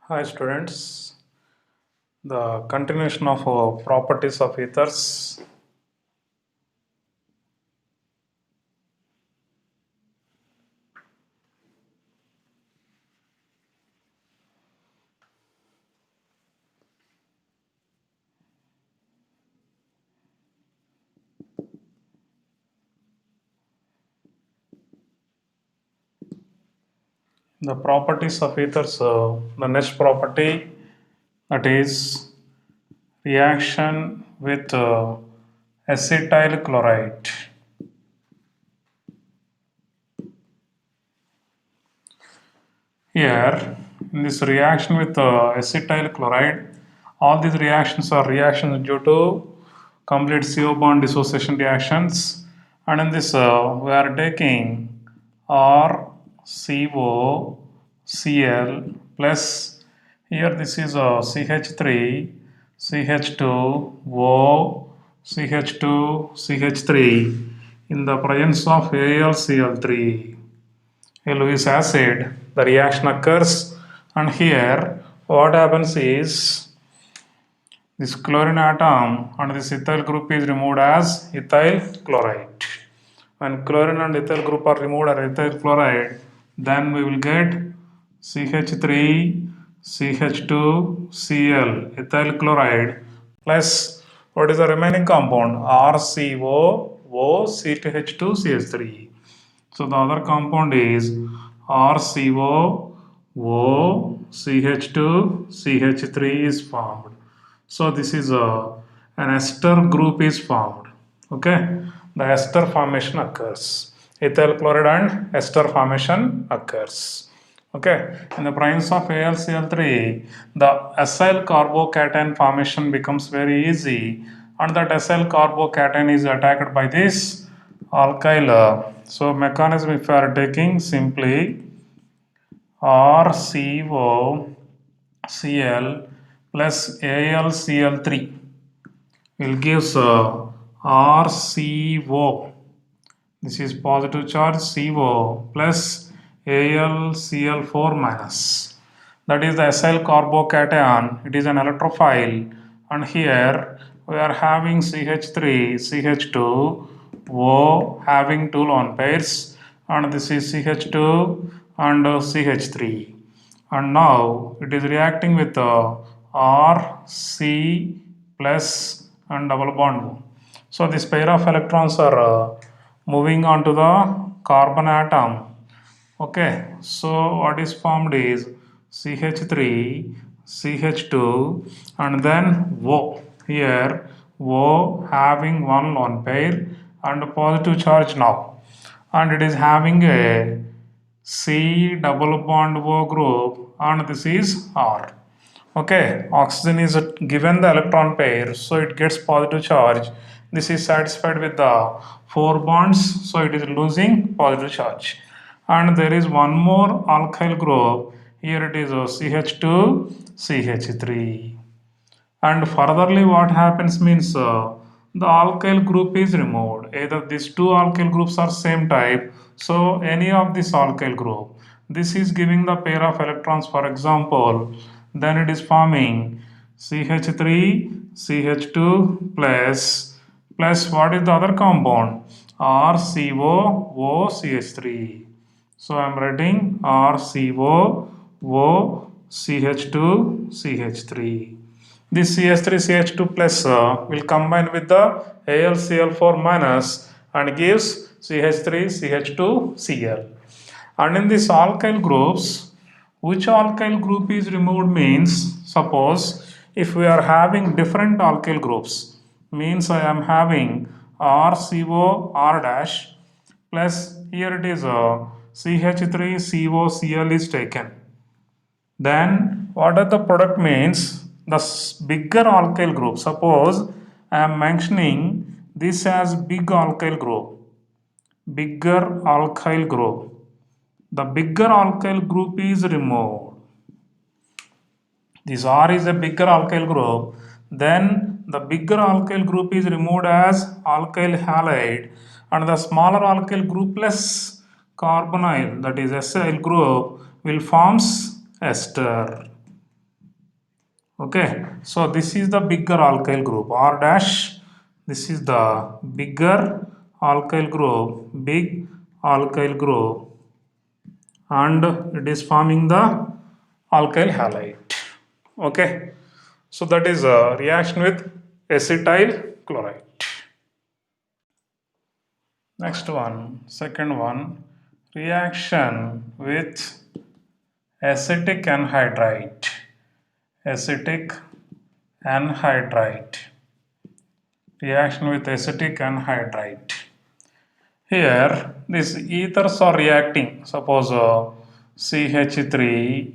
Hi students, the continuation of properties of ethers. The properties of ethers, the next property, that is reaction with acetyl chloride. Here, in this reaction with acetyl chloride, all these reactions are reactions due to complete CO bond dissociation reactions. And in this, we are taking RCOCl plus, here this is CH3, CH2O, CH2, CH3 in the presence of AlCl3. Lewis acid, the reaction occurs, and here what happens is this chlorine atom and this ethyl group is removed as ethyl chloride. When chlorine and ethyl group are removed as ethyl chloride, then we will get CH3, CH2, Cl, ethyl chloride plus what is the remaining compound? RCO, O, C2H2, CH3. So the other compound is RCO, O, CH2, CH3 is formed. So this is an ester group is formed. Okay, the ester formation occurs. Ethyl chloride and ester formation occurs. Okay, in the presence of AlCl3, the acyl carbocation formation becomes very easy, and that acyl carbocation is attacked by this alkyl. So mechanism, if you are taking simply RCOCl plus AlCl3 will gives RCO. This is positive charge CO plus AlCl4 minus. That is the acyl carbocation. It is an electrophile, and here we are having CH3, CH2, O having two lone pairs, and this is CH2 and CH3. And now it is reacting with RC plus and double bond. So this pair of electrons are moving on to the carbon atom. Okay, so what is formed is CH3, CH2, and then O. Here O having one lone pair and positive charge now, and it is having a C double bond O group, and this is R. Okay, oxygen is given the electron pair, so it gets positive charge. This is satisfied with the four bonds, so it is losing positive charge. And there is one more alkyl group. Here it is CH2, CH3. And furtherly, what happens means the alkyl group is removed. Either these two alkyl groups are same type, so any of this alkyl group. This is giving the pair of electrons, for example, then it is forming CH3, CH2 plus what is the other compound? RCOOCH3. So I am writing RCOOCH2CH3. This CH3 CH2 plus will combine with the AlCl4 minus and gives CH3 CH2 Cl. And in these alkyl groups, which alkyl group is removed means, suppose if we are having different alkyl groups, means I am having RCO R dash plus here it is CH3COCl is taken. Then what are the product means? The bigger alkyl group. Suppose I am mentioning this as big alkyl group. Bigger alkyl group. The bigger alkyl group is removed. This R is a bigger alkyl group. Then the bigger alkyl group is removed as alkyl halide, and the smaller alkyl group plus carbonyl, that is acyl group, will forms ester. Okay, so this is the bigger alkyl group R dash. This is the bigger alkyl group, big alkyl group, and it is forming the alkyl halide. Okay, so that is a reaction with acetyl chloride. Next one, second one, reaction with acetic anhydride. Acetic anhydride. Reaction with acetic anhydride. Here, these ethers are reacting. Suppose CH3,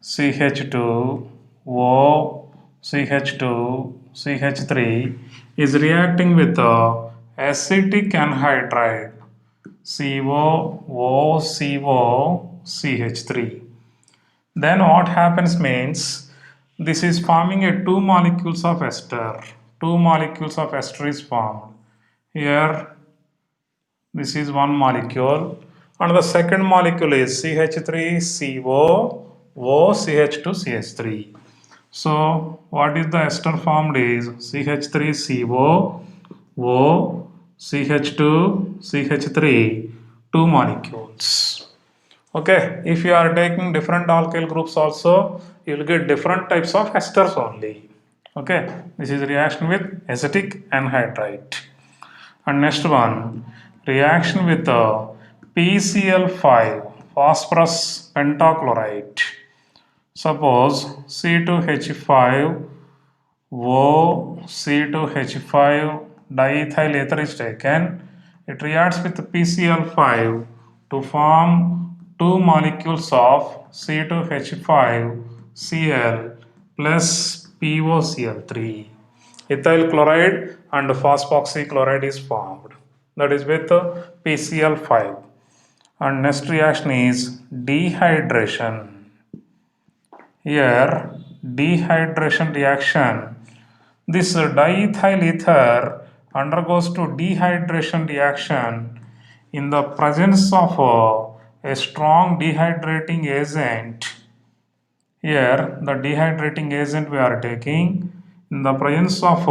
CH2, O, CH2, CH3 is reacting with acetic anhydride CO, O, CO, CH3. Then what happens means this is forming a two molecules of ester. Two molecules of ester is formed. Here this is one molecule and the second molecule is CH3CO, OCH2CH3. So what is the ester formed is CH3CO, O, CH2, CH3, two molecules. Okay, if you are taking different alkyl groups also, you will get different types of esters only. Okay, this is reaction with acetic anhydride. And next one, reaction with PCl5, phosphorus pentachloride. Suppose C2H5, O C2H5 diethyl ether is taken. It reacts with PCl5 to form two molecules of C2H5Cl plus POCl3. Ethyl chloride and phosphoxy chloride is formed. That is with PCl5. And next reaction is dehydration. Here, dehydration reaction. This diethyl ether undergoes to dehydration reaction in the presence of a strong dehydrating agent. Here, the dehydrating agent we are taking in the presence of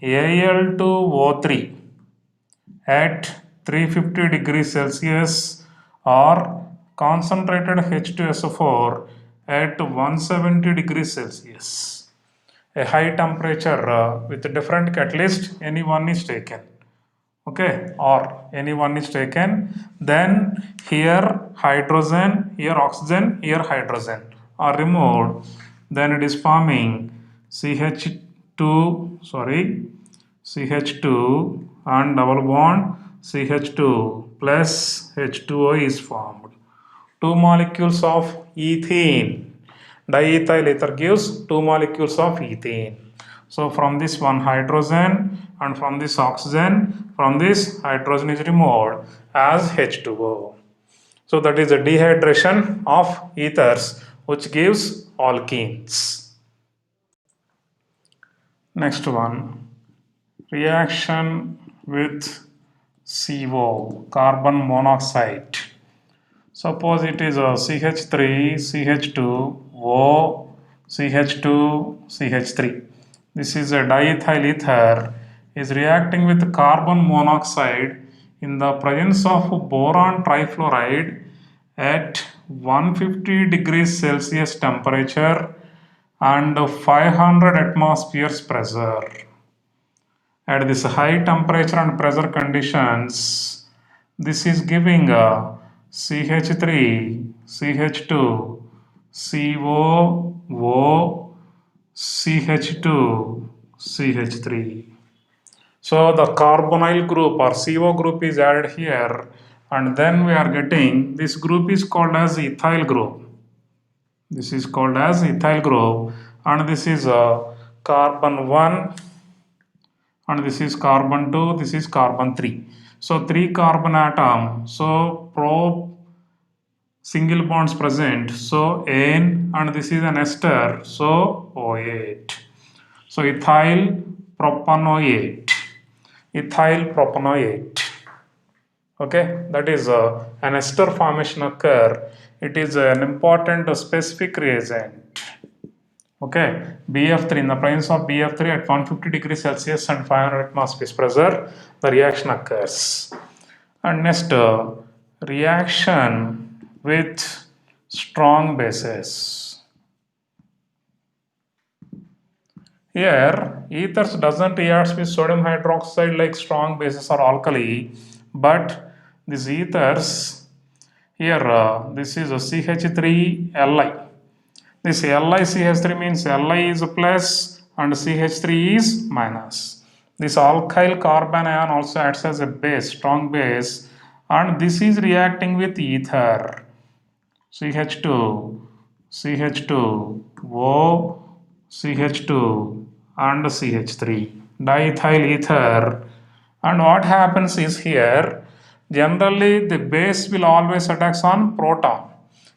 Al2O3 at 350 degrees Celsius or concentrated H2SO4 at 170 degrees Celsius. A high temperature with different catalyst, any one is taken. Okay, or any one is taken, then here hydrogen, here oxygen, here hydrogen are removed, then it is forming CH2, CH2 and double bond CH2 plus H2O is formed. Two molecules of ethene. Diethyl ether gives two molecules of ethene. So from this one hydrogen and from this oxygen, from this hydrogen is removed as H2O. So that is a dehydration of ethers which gives alkenes. Next one, reaction with CO, carbon monoxide. Suppose it is a CH3, CH2, O, CH2, CH3. This is a diethyl ether is reacting with carbon monoxide in the presence of boron trifluoride at 150 degrees Celsius temperature and 500 atmospheres pressure. At this high temperature and pressure conditions, this is giving a CH3, CH2, COO, CH2, CH3. So the carbonyl group or CO group is added here, and then we are getting this group is called as ethyl group. This is called as ethyl group, and this is a carbon 1 and this is carbon 2, this is carbon 3. So 3 carbon atom, so pro single bonds present, so N and this is an ester, so O8. So ethyl propanoate, ethyl propanoate. Okay, that is an ester formation occur. It is an important specific reagent. Okay, BF3, in the presence of BF3 at 150 degrees Celsius and 500 atmosphere pressure, the reaction occurs. And next, reaction with strong bases. Here, ethers doesn't react with sodium hydroxide like strong bases or alkali, but these ethers here, this is a CH3Li. This LiCH3 means Li is plus and CH3 is minus. This alkyl carbon ion also acts as a base, strong base, and this is reacting with ether. CH2, CH2, O, CH2, and CH3. Diethyl ether. And what happens is here, generally the base will always attacks on proton.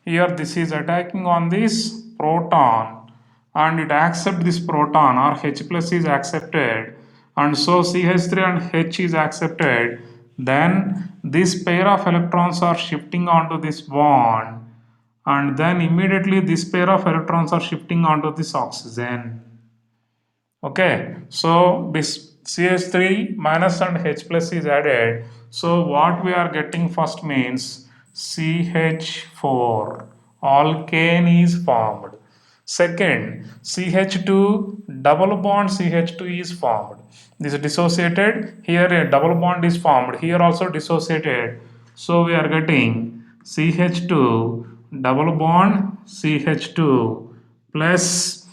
Here this is attacking on this proton and it accepts this proton or H plus is accepted and so CH3 and H is accepted. Then this pair of electrons are shifting onto this bond and then immediately this pair of electrons are shifting onto this oxygen. Okay, so this CH3 minus and H plus is added. So what we are getting first means CH4 alkane is formed. Second, CH2 double bond CH2 is formed. This is dissociated. Here a double bond is formed. Here also dissociated. So we are getting CH2 double bond CH2 plus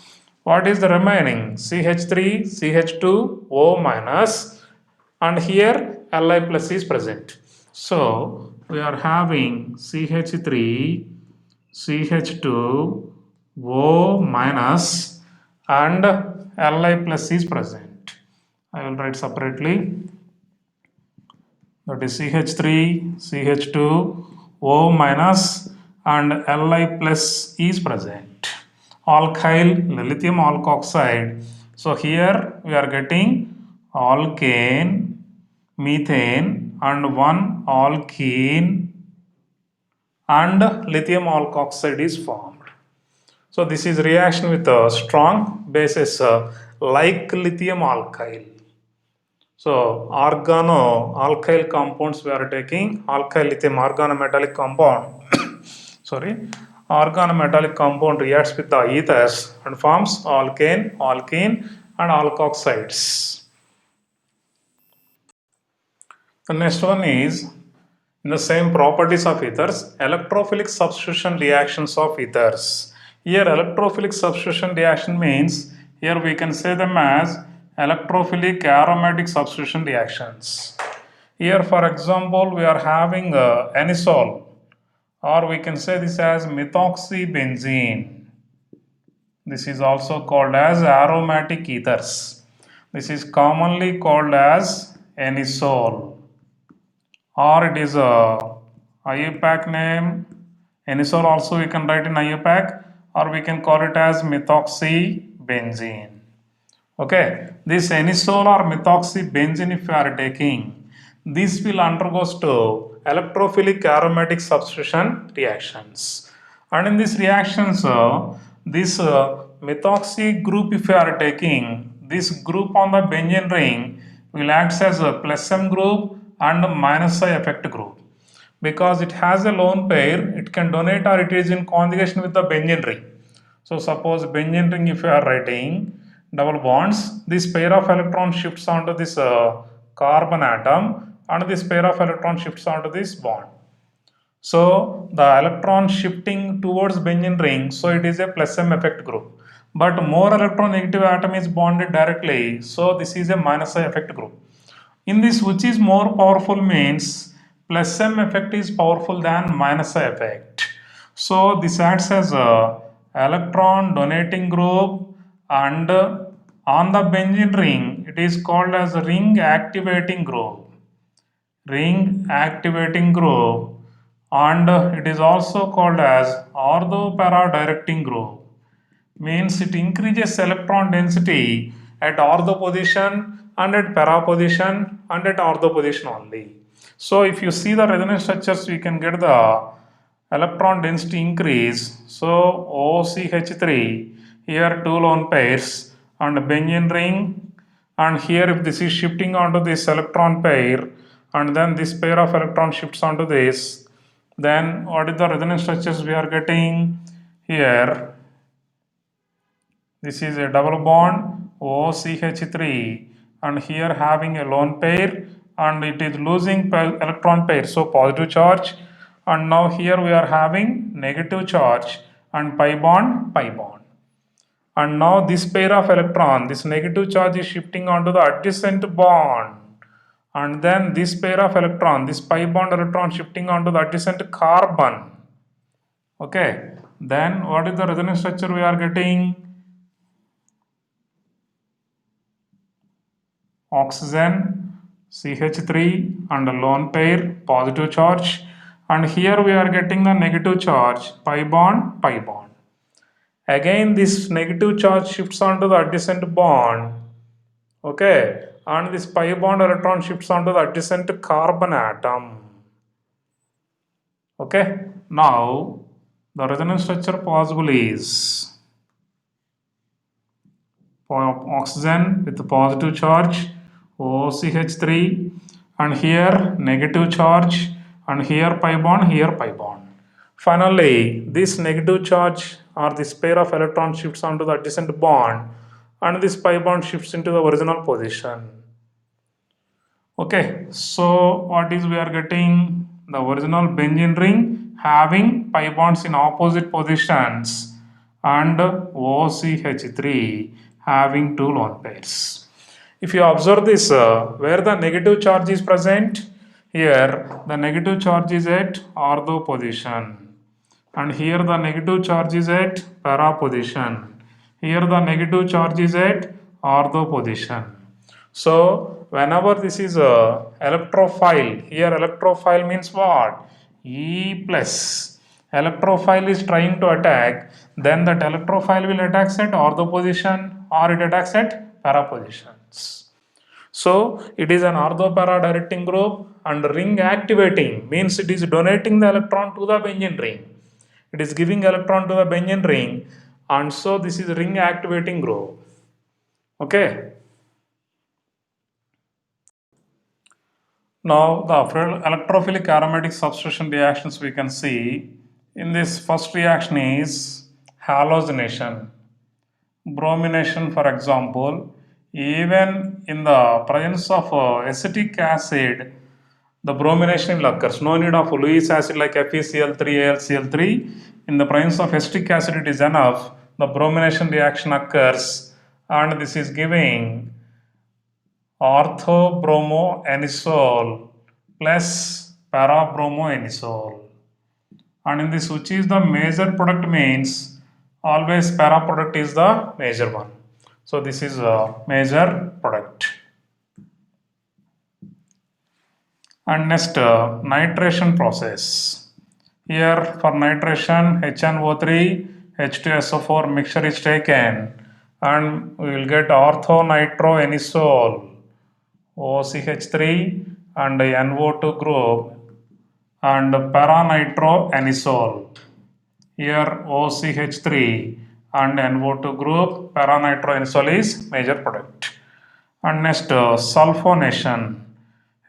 what is the remaining? CH3, CH2, O minus, and here Li plus is present. So we are having CH3, CH2, O minus, and Li plus is present. I will write separately. That is CH3, CH2, O minus, and Li plus is present. Alkyl lithium alkoxide. So here we are getting alkane, methane, and one alkene, and lithium alkoxide is formed. So this is reaction with a strong bases like lithium alkyl. So organo-alkyl compounds we are taking alkyl lithium organometallic compound. Sorry, organometallic compound reacts with the ethers and forms alkane, alkene, and alkoxides. The next one is in the same properties of ethers, electrophilic substitution reactions of ethers. Here, electrophilic substitution reaction means here we can say them as electrophilic aromatic substitution reactions. Here, for example, we are having anisole, or we can say this as methoxybenzene. This is also called as aromatic ethers. This is commonly called as anisole, or it is a IUPAC name. Anisole also we can write in IUPAC, or we can call it as methoxybenzene. Okay, this anisole or methoxybenzene if you are taking, this will undergoes to electrophilic aromatic substitution reactions. And in these reactions, this methoxy group if you are taking, this group on the benzene ring will act as a plus M group and minus I effect group. Because it has a lone pair, it can donate or it is in conjugation with the benzene ring. So suppose benzene ring if you are writing double bonds, this pair of electrons shifts onto this carbon atom and this pair of electrons shifts onto this bond. So the electron shifting towards benzene ring, so it is a plus M effect group. But more electron negative atom is bonded directly, so this is a minus I effect group. In this, which is more powerful means plus M effect is powerful than minus I effect. So this acts as a electron donating group and on the benzene ring it is called as ring activating group. Ring activating group, and it is also called as ortho para directing group. Means it increases electron density at ortho position and at para position and at ortho position only. So if you see the resonance structures, we can get the electron density increase. So OCH3 here two lone pairs and benzene ring, and here if this is shifting onto this electron pair and then this pair of electron shifts onto this, then what is the resonance structures we are getting here? This is a double bond OCH3 and here having a lone pair and it is losing electron pair, so positive charge, and now here we are having negative charge and pi bond, pi bond. And now this pair of electron, this negative charge is shifting onto the adjacent bond, and then this pair of electron, this pi bond electron shifting onto the adjacent carbon. Okay, then what is the resonance structure we are getting? Oxygen, CH3 and a lone pair, positive charge, and here we are getting the negative charge, pi bond, pi bond. Again this negative charge shifts onto the adjacent bond, okay, and this pi bond electron shifts onto the adjacent carbon atom. Okay, now the resonance structure possible is oxygen with positive charge OCH3 and here negative charge and here pi bond, here pi bond. Finally, this negative charge or this pair of electrons shifts onto the adjacent bond and this pi bond shifts into the original position. Okay, so what is we are getting? The original benzene ring having pi bonds in opposite positions and OCH3 having two lone pairs. If you observe this, where the negative charge is present, here the negative charge is at ortho position, and here the negative charge is at para position. Here the negative charge is at ortho position. So whenever this is a electrophile, here electrophile means what? E plus. Electrophile is trying to attack, then that electrophile will attack at ortho position or it attacks at para positions. So it is an ortho-para directing group and ring activating means it is donating the electron to the benzene ring. It is giving electron to the benzene ring, and so this is ring activating group. Okay. Now the electrophilic aromatic substitution reactions we can see. In this first reaction is halogenation. Bromination, for example, even in the presence of acetic acid, the bromination will occur. No need of Lewis acid like FeCl3, AlCl3. In the presence of acetic acid, it is enough. The bromination reaction occurs, and this is giving orthobromoanisole plus parabromoanisole. And in this, which is the major product means always para product is the major one. So this is a major product. And next, nitration process. Here for nitration, HNO3, H2SO4 mixture is taken and we will get orthonitroanisole, OCH3 and NO2 group and paranitroanisole. Here OCH3 and NO2 group, paranitroanisole is major product. And next, sulfonation,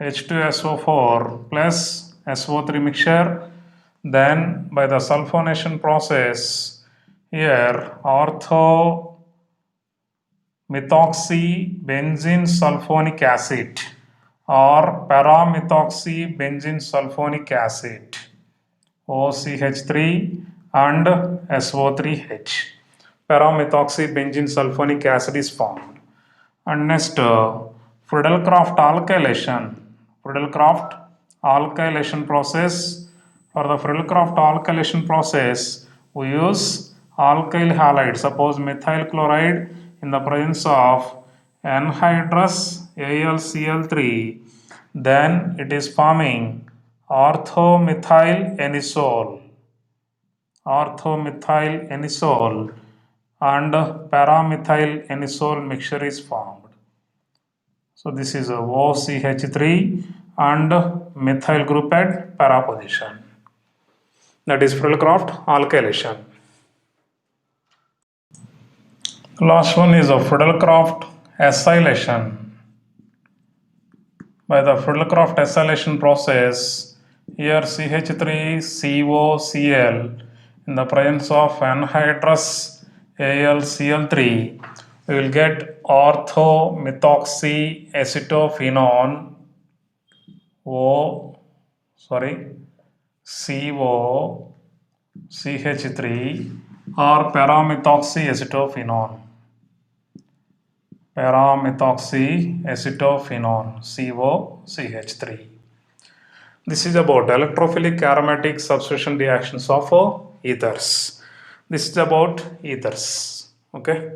H2SO4 plus SO3 mixture. Then by the sulfonation process, here orthomethoxybenzene sulfonic acid or paramethoxybenzene sulfonic acid, OCH3 and SO3H. Paramethoxybenzene sulfonic acid is formed. And next, Friedel-Crafts alkylation. Friedel-Crafts alkylation process. For the Friedel-Crafts alkylation process, we use alkyl halide. Suppose methyl chloride in the presence of anhydrous AlCl3, then it is forming orthomethyl anisole. Orthomethyl anisole and paramethyl anisole mixture is formed. So this is a OCH3 and methyl group at para position. That is Friedel-Crafts alkylation. Last one is a Friedel-Crafts acylation. By the Friedel-Crafts acylation process, here CH3COCl in the presence of anhydrous AlCl3, we will get orthomethoxyacetophenone O, sorry, CO CH3 or paramethoxyacetophenone. Paramethoxyacetophenone COCH3. This is about electrophilic aromatic substitution reactions of ethers. This is about ethers. Okay.